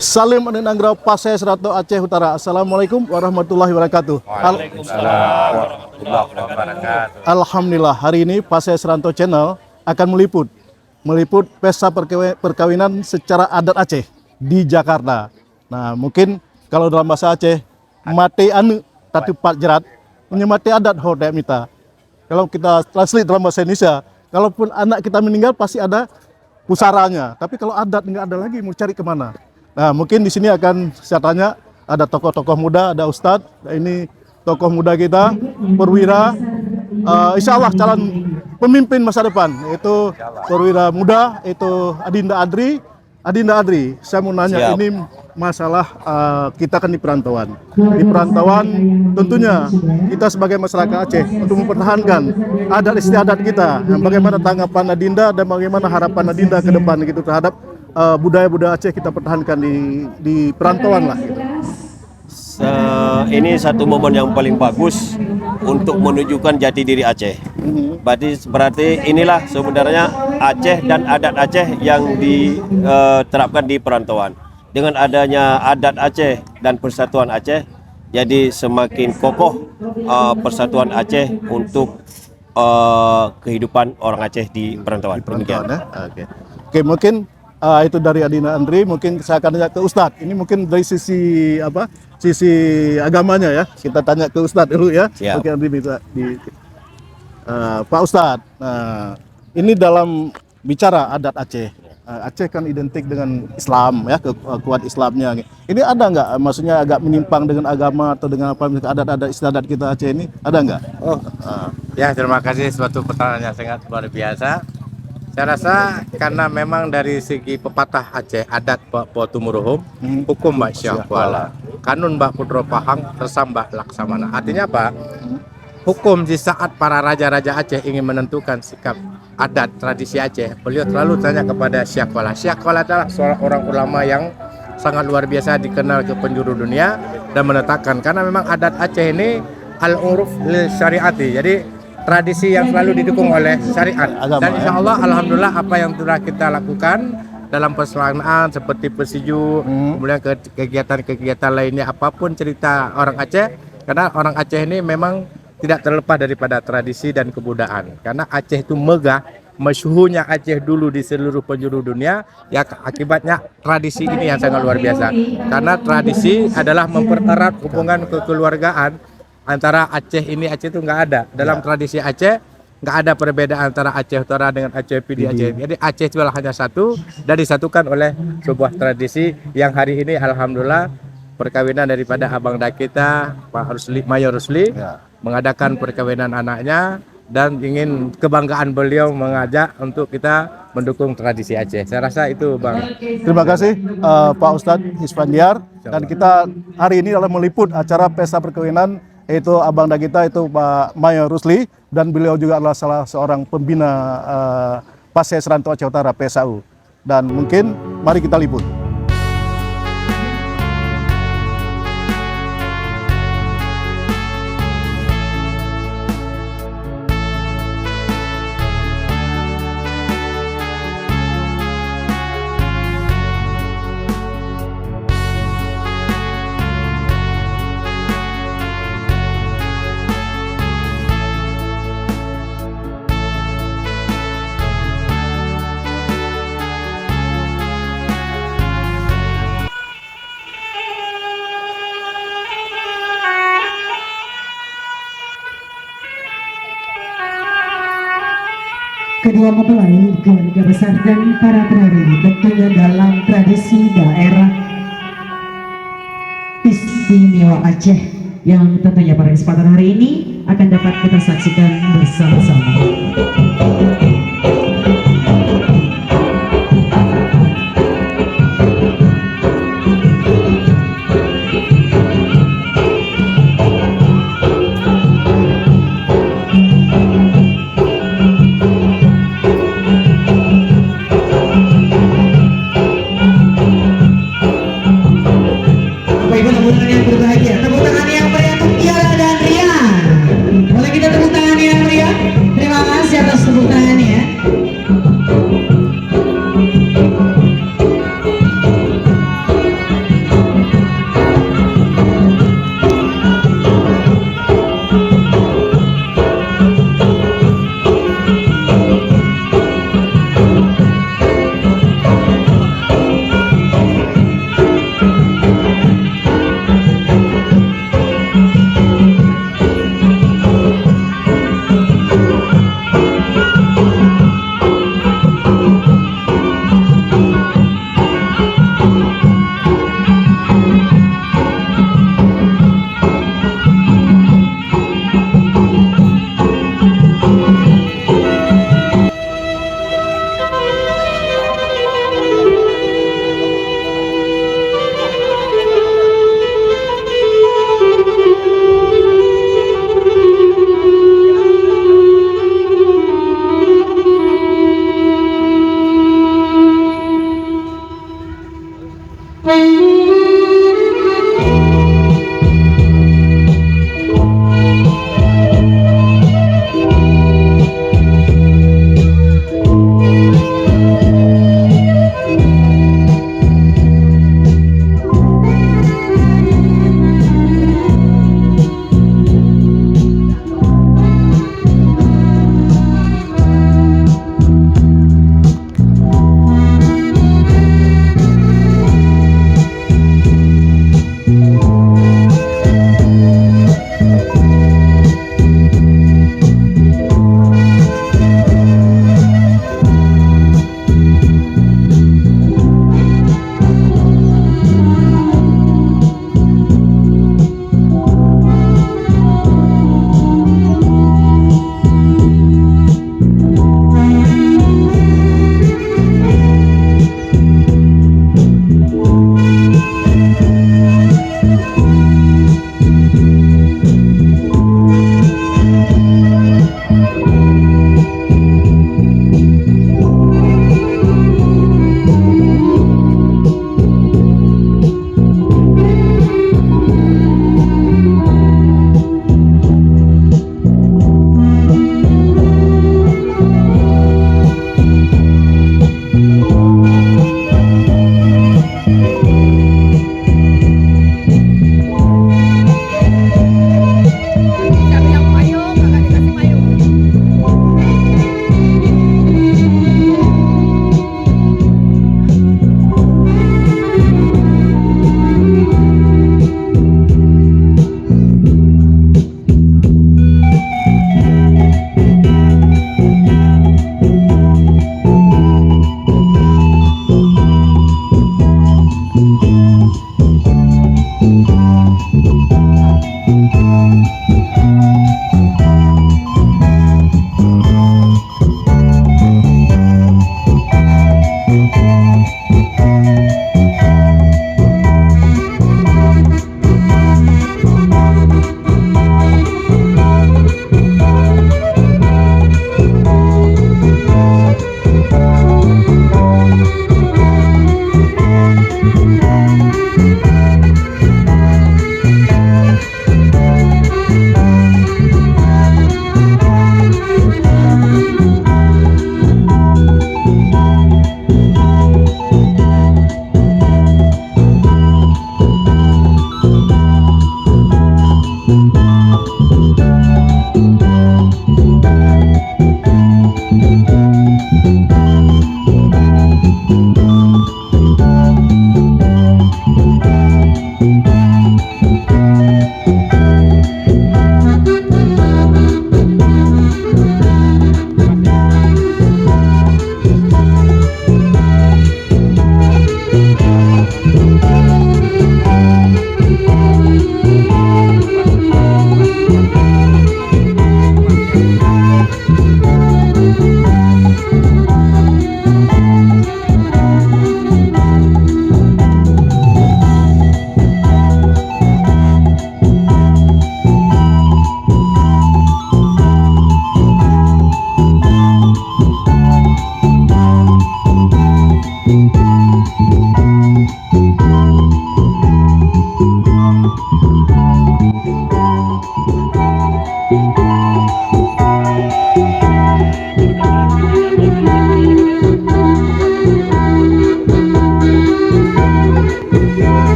Salim Aninanggrau Pasai Serato Aceh Utara. Assalamualaikum warahmatullahi wabarakatuh. Waalaikumsalam warahmatullahi wabarakatuh. Alhamdulillah, hari ini Pasai Seranto Channel akan meliput pesta perkawinan secara adat Aceh di Jakarta. Nah, mungkin kalau dalam bahasa Aceh, mate anu tatu pat jerat, mate adat hodek mita. Kalau kita translate dalam bahasa Indonesia, kalaupun anak kita meninggal pasti ada pusaranya. Tapi kalau adat nggak ada lagi, mau cari kemana? Nah, mungkin di sini akan saya tanya, ada tokoh-tokoh muda, ada Ustadz. Ini tokoh muda kita, perwira, insya Allah calon pemimpin masa depan, yaitu perwira muda, itu Adinda Adri. Adinda Adri, saya mau nanya. Siap. Ini masalah kita kan di perantauan. Di perantauan tentunya kita sebagai masyarakat Aceh untuk mempertahankan adat istiadat kita. Bagaimana tanggapan Adinda dan bagaimana harapan Adinda ke depan gitu terhadap budaya-budaya Aceh kita pertahankan di perantauan lah gitu. Ini satu momen yang paling bagus untuk menunjukkan jati diri Aceh. Berarti inilah sebenarnya Aceh dan adat Aceh yang diterapkan di perantauan. Dengan adanya adat Aceh dan persatuan Aceh, jadi semakin kokoh persatuan Aceh untuk kehidupan orang Aceh di perantauan. Oke, mungkin itu dari Adinda Andri. Mungkin saya akan tanya ke Ustadz. Ini mungkin dari sisi sisi agamanya ya. Kita tanya ke Ustadz dulu ya. Siap. Oke, Andri bisa Pak Ustadz. Ini dalam bicara adat Aceh. Aceh kan identik dengan Islam ya, kuat Islamnya. Ini ada nggak, maksudnya agak menyimpang dengan agama atau dengan apa adat-adat istiadat kita Aceh ini, ada nggak? Ya, terima kasih, suatu pertanyaan yang sangat luar biasa. Saya rasa karena memang dari segi pepatah Aceh, adat Pak Tumuruhum, hukum Mbak Syahwala, kanun Mbak Putro Pahang, tersambah laksamana. Artinya apa? Hukum di saat para raja-raja Aceh ingin menentukan sikap adat tradisi Aceh, beliau terlalu tanya kepada Syahwala. Syahwala adalah seorang orang ulama yang sangat luar biasa, dikenal ke penjuru dunia dan menetapkan, karena memang adat Aceh ini al-uruf lil syariati, jadi tradisi yang selalu didukung oleh syariat. Dan insya Allah, alhamdulillah, apa yang telah kita lakukan dalam pelaksanaan seperti persiju, kemudian kegiatan-kegiatan lainnya, apapun cerita orang Aceh, karena orang Aceh ini memang tidak terlepas daripada tradisi dan kebudayaan. Karena Aceh itu megah, masyhurnya Aceh dulu di seluruh penjuru dunia, ya akibatnya tradisi ini yang sangat luar biasa. Karena tradisi adalah mempererat hubungan kekeluargaan antara Aceh ini. Aceh itu nggak ada dalam tradisi Aceh, nggak ada perbedaan antara Aceh Utara dengan Aceh Pidi Aceh. Jadi Aceh itu hanya satu dan disatukan oleh sebuah tradisi yang hari ini alhamdulillah perkawinan daripada abang kita Pak Rusli, Mayor Rusli, mengadakan perkawinan anaknya, dan ingin kebanggaan beliau mengajak untuk kita mendukung tradisi Aceh. Saya rasa itu, Bang. Terima kasih Pak Ustadz Hispandiar. Dan kita hari ini adalah meliput acara pesta perkawinan, yaitu abang kita itu Pak Mayor Rusli, dan beliau juga adalah salah seorang pembina Pasai Seranto Aceh Utara PSAU. Dan mungkin mari kita liput. Kedua mempelai, keluarga besar dan para penari tentunya dalam tradisi daerah istimewa Aceh yang tentunya pada kesempatan hari ini akan dapat kita saksikan bersama-sama. Boleh kita tepuk tangan yang meriah? Terima kasih atas tepuk tangannya.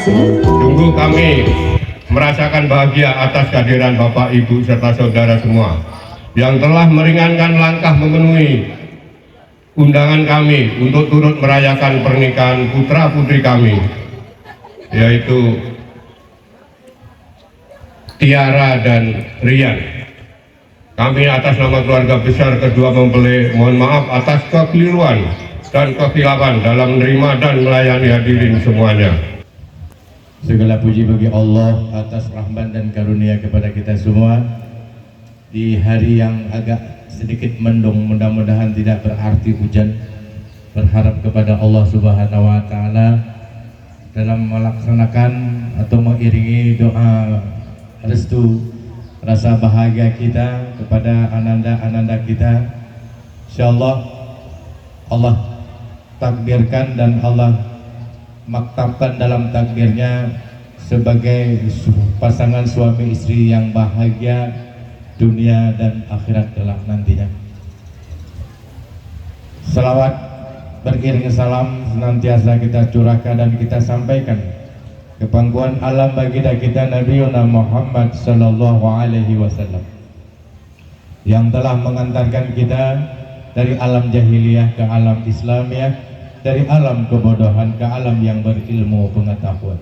kasih. Sungguh kami merasakan bahagia atas kehadiran Bapak, Ibu, serta saudara semua yang telah meringankan langkah memenuhi undangan kami untuk turut merayakan pernikahan putra-putri kami, yaitu Tiara dan Rian. Kami atas nama keluarga besar kedua mempelai mohon maaf atas kekeliruan dan kekhilafan dalam menerima dan melayani hadirin semuanya. Segala puji bagi Allah atas rahmat dan karunia kepada kita semua di hari yang agak sedikit mendung, mudah-mudahan tidak berarti hujan. Berharap kepada Allah Subhanahu wa taala dalam melaksanakan atau mengiringi doa restu rasa bahagia kita kepada ananda-ananda kita. Insyaallah Allah takdirkan dan Allah maktubkan dalam takdirnya sebagai pasangan suami istri yang bahagia dunia dan akhirat kelak nantinya. Salawat beriring salam senantiasa kita curahkan dan kita sampaikan ke pangkuan alam baginda kita Nabi Muhammad sallallahu alaihi wasallam yang telah mengantarkan kita dari alam jahiliyah ke alam Islamiyah, dari alam kebodohan ke alam yang berilmu pengetahuan.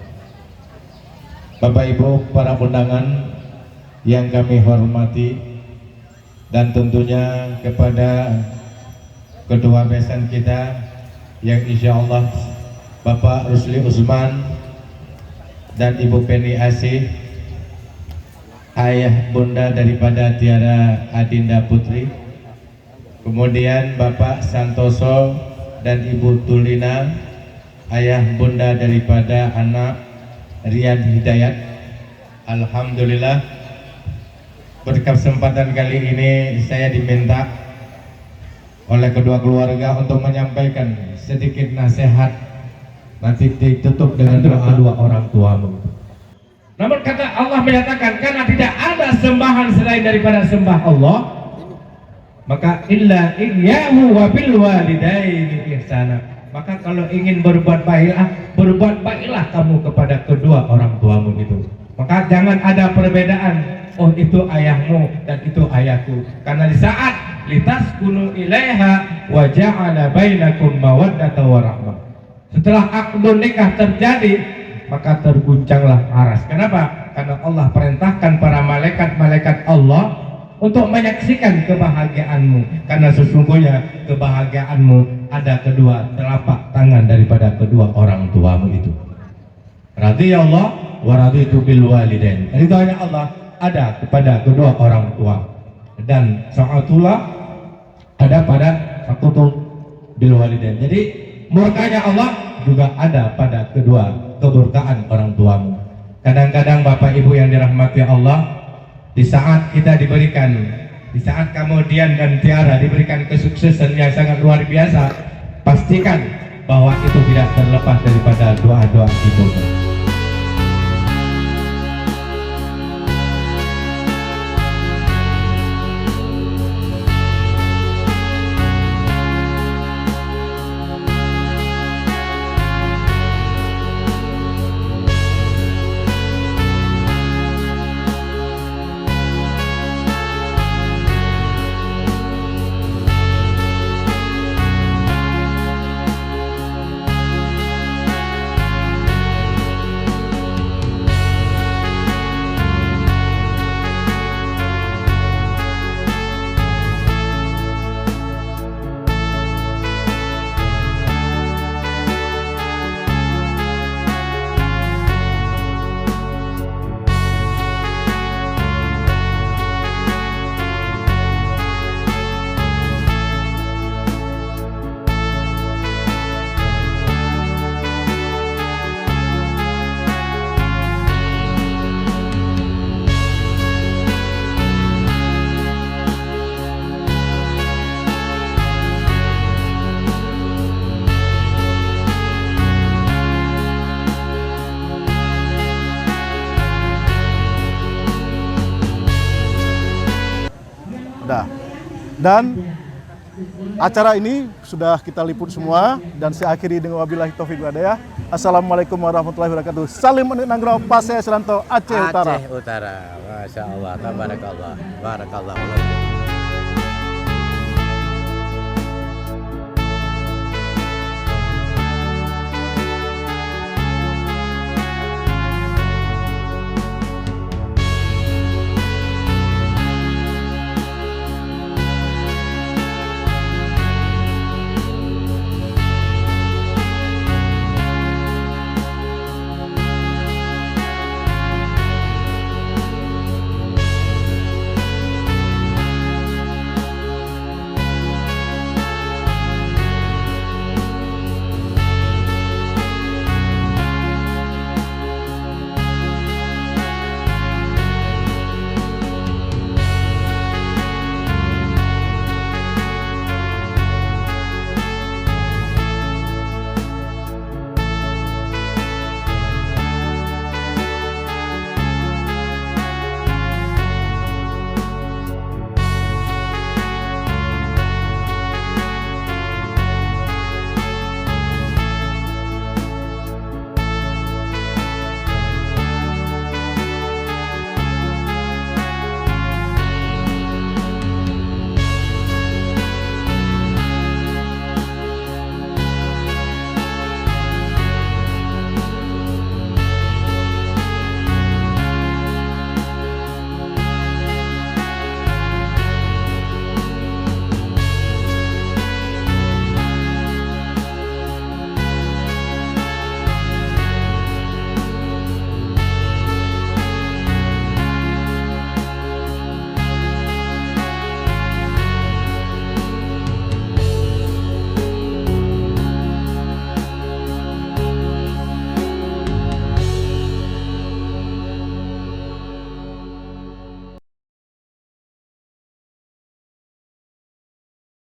Bapak Ibu para undangan yang kami hormati, dan tentunya kepada kedua besan kita yang insya Allah Bapak Rusli Usman dan Ibu Penny Asih, ayah bunda daripada Tiara Adinda Putri, kemudian Bapak Santoso dan Ibu Tulina, ayah bunda daripada anak Rian Hidayat. Alhamdulillah berkesempatan kali ini saya diminta oleh kedua keluarga untuk menyampaikan sedikit nasihat, nanti ditutup dengan doa kedua orang tuamu. Namun kata Allah menyatakan karena tidak ada sembahan selain daripada sembah Allah, maka illa iyyahu wa bil walidaini ihsana. Maka kalau ingin berbuat baiklah kamu kepada kedua orang tuamu itu. Maka jangan ada perbedaan, oh itu ayahmu dan itu ayahku. Karena di saat litaskunu ilaiha wa ja'ala bainakum mawaddatan wa rahmah. Setelah akdun nikah terjadi, maka terguncanglah aras. Kenapa? Karena Allah perintahkan para malaikat-malaikat Allah untuk menyaksikan kebahagiaanmu, karena sesungguhnya kebahagiaanmu ada kedua telapak tangan daripada kedua orang tuamu itu. Radhiyallah wa raditu bil walidain. Ridhonya Allah ada kepada kedua orang tua, dan sa'atullah ada pada sakutul bil walidain. Jadi murkanya Allah juga ada pada kedua keberkahan orang tuamu. Kadang-kadang Bapak Ibu yang dirahmati Allah, di saat kita diberikan, di saat kemudian dan Tiara diberikan kesuksesan yang sangat luar biasa, pastikan bahwa itu tidak terlepas daripada doa-doa kita. Dan acara ini sudah kita liput semua dan saya akhiri dengan wabillahi taufik wal hidayah. Assalamualaikum warahmatullahi wabarakatuh. Salim Nanggro Pasai Seranto Aceh Utara. Aceh Utara. Masya Allah. Tabarakallah. Barakallah.